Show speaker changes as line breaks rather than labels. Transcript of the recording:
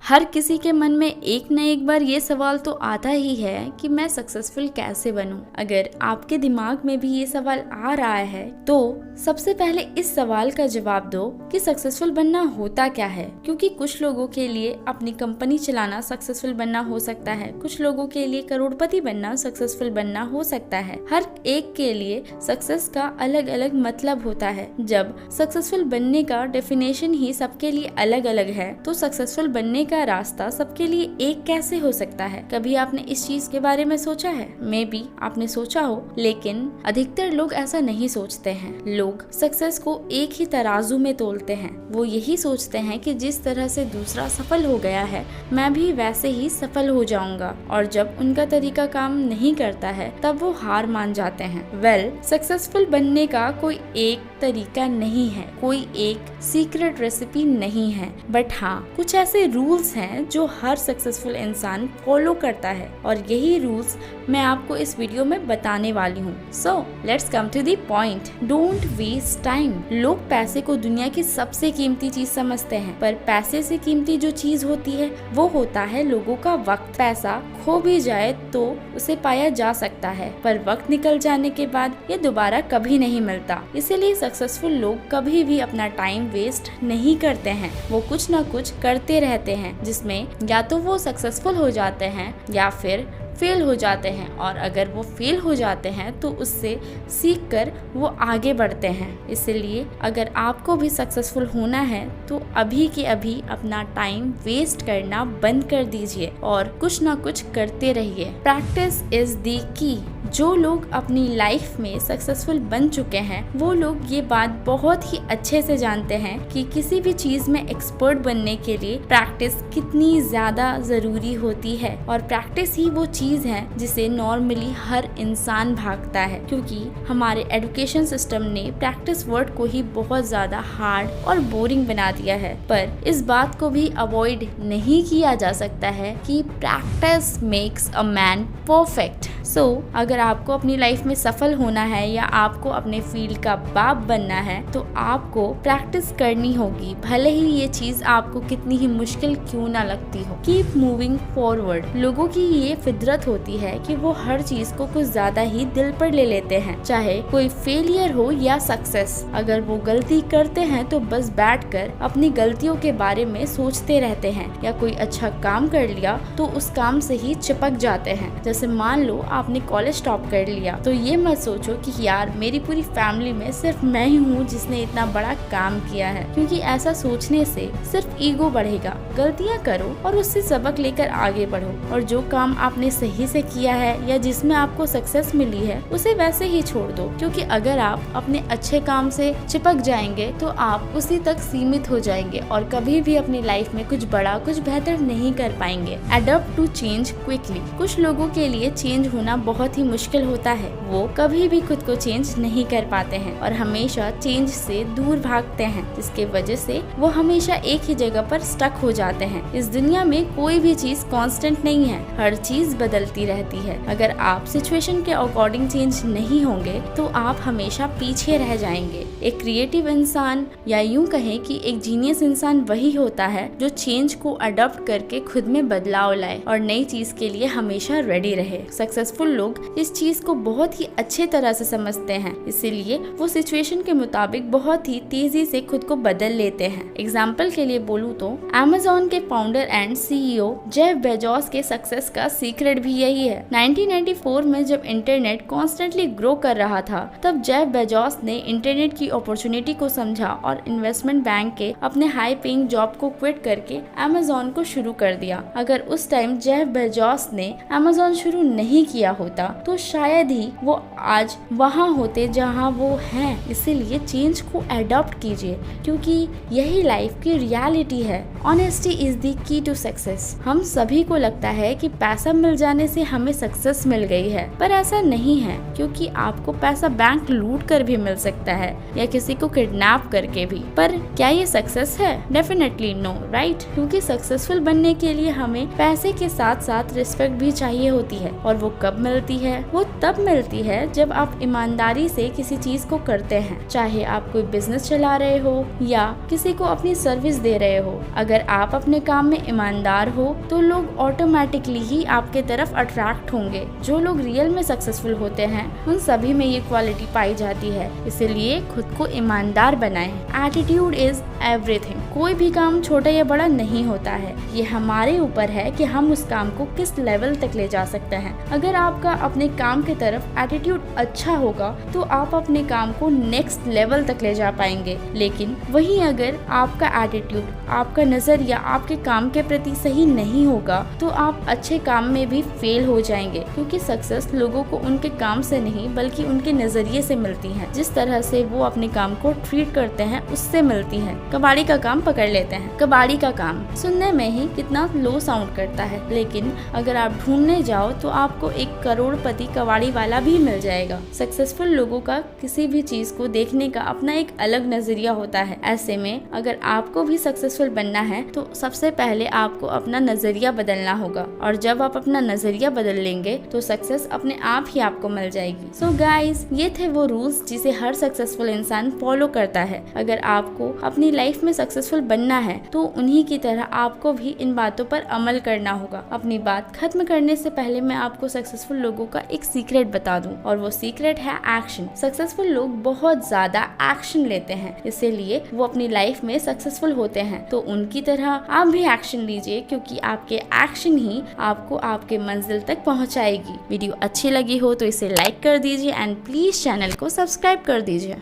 हर किसी के मन में एक न एक बार ये सवाल तो आता ही है कि मैं सक्सेसफुल कैसे बनूं। अगर आपके दिमाग में भी ये सवाल आ रहा है तो सबसे पहले इस सवाल का जवाब दो कि सक्सेसफुल बनना होता क्या है। क्योंकि कुछ लोगों के लिए अपनी कंपनी चलाना सक्सेसफुल बनना हो सकता है, कुछ लोगों के लिए करोड़पति बनना सक्सेसफुल बनना हो सकता है। हर एक के लिए सक्सेस का अलग अलग मतलब होता है। जब सक्सेसफुल बनने का डेफिनेशन ही सबके लिए अलग अलग है तो सक्सेसफुल बनने का रास्ता सबके लिए एक कैसे हो सकता है। कभी आपने इस चीज के बारे में सोचा है? मे बी आपने सोचा हो, लेकिन अधिकतर लोग ऐसा नहीं सोचते हैं। लोग सक्सेस को एक ही तराजू में तोलते हैं। वो यही सोचते हैं कि जिस तरह से दूसरा सफल हो गया है मैं भी वैसे ही सफल हो जाऊंगा, और जब उनका तरीका काम नहीं करता है तब वो हार मान जाते हैं। सक्सेसफुल बनने का कोई एक तरीका नहीं है, कोई एक सीक्रेट रेसिपी नहीं है, बट हाँ कुछ ऐसे रूल्स हैं जो हर सक्सेसफुल इंसान फॉलो करता है, और यही रूल्स मैं आपको इस वीडियो में बताने वाली हूँ। So let's come to the point. Don't waste time. लोग पैसे को दुनिया की सबसे कीमती चीज समझते हैं, पर पैसे से कीमती जो चीज होती है वो होता है लोगों का वक्त। पैसा खो भी जाए तो उसे पाया जा सकता है, पर वक्त निकल जाने के बाद ये दोबारा कभी नहीं मिलता। इसीलिए सक्सेसफुल लोग कभी भी अपना टाइम वेस्ट नहीं करते हैं। वो कुछ ना कुछ करते रहते हैं जिसमें या तो वो सक्सेसफुल हो जाते हैं या फिर फेल हो जाते हैं, और अगर वो फेल हो जाते हैं तो उससे सीख कर वो आगे बढ़ते हैं। इसलिए अगर आपको भी सक्सेसफुल होना है तो अभी के अभी अपना टाइम वेस्ट करना बंद कर दीजिए और कुछ ना कुछ करते रहिए। प्रैक्टिस इज द की। जो लोग अपनी लाइफ में सक्सेसफुल बन चुके हैं वो लोग ये बात बहुत ही अच्छे से जानते हैं कि किसी भी चीज में एक्सपर्ट बनने के लिए प्रैक्टिस कितनी ज्यादा जरूरी होती है, और प्रैक्टिस ही वो चीज है जिसे नॉर्मली हर इंसान भागता है। क्योंकि हमारे एजुकेशन सिस्टम ने प्रैक्टिस वर्ड को ही बहुत ज्यादा हार्ड और बोरिंग बना दिया है, पर इस बात को भी अवॉइड नहीं किया जा सकता है कि practice makes a man perfect. So अगर आपको अपनी लाइफ में सफल होना है या आपको अपने फील्ड का बाप बनना है तो आपको प्रैक्टिस करनी होगी, भले ही ये चीज आपको कितनी ही मुश्किल क्यों ना लगती हो। Keep moving forward. लोगों की ये फितरत होती है कि वो हर चीज को कुछ ज्यादा ही दिल पर ले लेते हैं, चाहे कोई फेलियर हो या सक्सेस। अगर वो गलती करते हैं तो बस बैठकर अपनी गलतियों के बारे में सोचते रहते हैं, या कोई अच्छा काम कर लिया तो उस काम से ही चिपक जाते हैं। जैसे मान लो आपने कॉलेज टॉप कर लिया तो ये मत सोचो कि यार मेरी पूरी फैमिली में सिर्फ मैं ही हूँ जिसने इतना बड़ा काम किया है, क्योंकि ऐसा सोचने से सिर्फ ईगो बढ़ेगा। गलतियाँ करो और उससे सबक लेकर आगे बढ़ो, और जो काम आपने सही से किया है या जिसमें आपको सक्सेस मिली है उसे वैसे ही छोड़ दो। क्योंकि अगर आप अपने अच्छे काम से चिपक जाएंगे तो आप उसी तक सीमित हो जाएंगे और कभी भी अपनी लाइफ में कुछ बड़ा कुछ बेहतर नहीं कर पाएंगे। Adopt to change quickly. कुछ लोगों के लिए चेंज होना बहुत ही मुश्किल होता है। वो कभी भी खुद को चेंज नहीं कर पाते हैं और हमेशा चेंज से दूर भागते हैं, जिसके वजह से वो हमेशा एक ही जगह पर स्टक हो जाते हैं। इस दुनिया में कोई भी चीज कांस्टेंट नहीं है, हर चीज बदलती रहती है। अगर आप सिचुएशन के अकॉर्डिंग चेंज नहीं होंगे तो आप हमेशा पीछे रह जाएंगे। एक क्रिएटिव इंसान, या यूं कहें कि एक जीनियस इंसान वही होता है जो चेंज को अडॉप्ट करके खुद में बदलाव लाए और नई चीज के लिए हमेशा रेडी रहे। सक्सेसफुल लोग इस चीज को बहुत ही अच्छे तरह से समझते हैं, इसीलिए वो सिचुएशन के मुताबिक बहुत ही तेजी से खुद को बदल लेते हैं। एग्जाम्पल के लिए बोलूँ तो अमेज़न के founder and CEO Jeff Bezos के सक्सेस का सीक्रेट भी यही है। 1994 में जब इंटरनेट कॉन्स्टेंटली ग्रो कर रहा था तब जेफ बेजोस ने इंटरनेट की अपॉर्चुनिटी को समझा और इन्वेस्टमेंट बैंक के अपने हाई पेइंग जॉब को क्विट करके अमेज़न को शुरू कर दिया। अगर उस टाइम जेफ बेजोस ने अमेज़न शुरू नहीं किया होता तो शायद ही वो आज वहाँ होते जहाँ वो हैं। इसीलिए चेंज को एडॉप्ट कीजिए, क्योंकि यही लाइफ की रियलिटी है। Honesty is the key to success. हम सभी को लगता है कि पैसा मिल जाने से हमें सक्सेस मिल गई है, पर ऐसा नहीं है, क्योंकि आपको पैसा बैंक लूट कर भी मिल सकता है या किसी को किडनैप करके भी। पर क्या ये सक्सेस है? Definitely no, right? क्योंकि सक्सेसफुल बनने के लिए हमें पैसे के साथ साथ रिस्पेक्ट भी चाहिए होती है, और वो कब मिलती है? वो तब मिलती है जब आप ईमानदारी से किसी चीज को करते हैं, चाहे आप कोई बिजनेस चला रहे हो या किसी को अपनी सर्विस दे रहे हो। अगर आप अपने काम में ईमानदार हो तो लोग ऑटोमेटिकली ही आपके तरफ अट्रैक्ट होंगे। जो लोग रियल में सक्सेसफुल होते हैं उन सभी में ये क्वालिटी पाई जाती है, इसीलिए खुद को ईमानदार बनाएं। Attitude is everything. कोई भी काम छोटा या बड़ा नहीं होता है, ये हमारे ऊपर है कि हम उस काम को किस लेवल तक ले जा सकते हैं। अगर आपका अपने काम की तरफ एटीट्यूड अच्छा होगा तो आप अपने काम को नेक्स्ट लेवल तक ले जा पाएंगे। लेकिन वहीं अगर आपका एटीट्यूड, आपका नजरिया आपके काम के प्रति सही नहीं होगा तो आप अच्छे काम में भी फेल हो जाएंगे, क्योंकि सक्सेस लोगों को उनके काम से नहीं बल्कि उनके नजरिए से मिलती है। जिस तरह से वो अपने काम को ट्रीट करते हैं उससे मिलती है। कबाड़ी का काम पकड़ लेते हैं। कबाड़ी का काम सुनने में ही कितना लो साउंड करता है, लेकिन अगर आप ढूंढने जाओ तो आपको एक करोड़पति कबाड़ी वाला भी मिल जाएगा। सक्सेसफुल लोगों का किसी भी चीज को देखने का अपना एक अलग नजरिया होता है। ऐसे में अगर आपको भी सक्सेसफुल बनना है तो सबसे पहले आपको अपना नजरिया बदलना होगा, और जब आप अपना नजरिया बदल लेंगे तो सक्सेस अपने आप ही आपको मिल जाएगी। सो गाइस, ये थे वो रूल्स जिसे हर सक्सेसफुल इंसान फॉलो करता है। अगर आपको अपनी लाइफ में सक्सेसफुल बनना है तो उन्हीं की तरह आपको भी इन बातों पर अमल करना होगा। अपनी बात खत्म करने से पहले मैं आपको सक्सेसफुल लोगों का एक सीक्रेट बता दूं, और वो सीक्रेट है एक्शन। सक्सेसफुल लोग बहुत ज्यादा एक्शन लेते हैं, इसीलिए वो अपनी लाइफ में सक्सेसफुल होते हैं। तो उनकी तरह आप भी एक्शन लीजिए, क्योंकि आपके एक्शन ही आपको आपके मंजिल तक पहुंचाएगी। वीडियो अच्छी लगी हो तो इसे लाइक कर दीजिए एंड प्लीज चैनल को सब्सक्राइब कर दीजिए।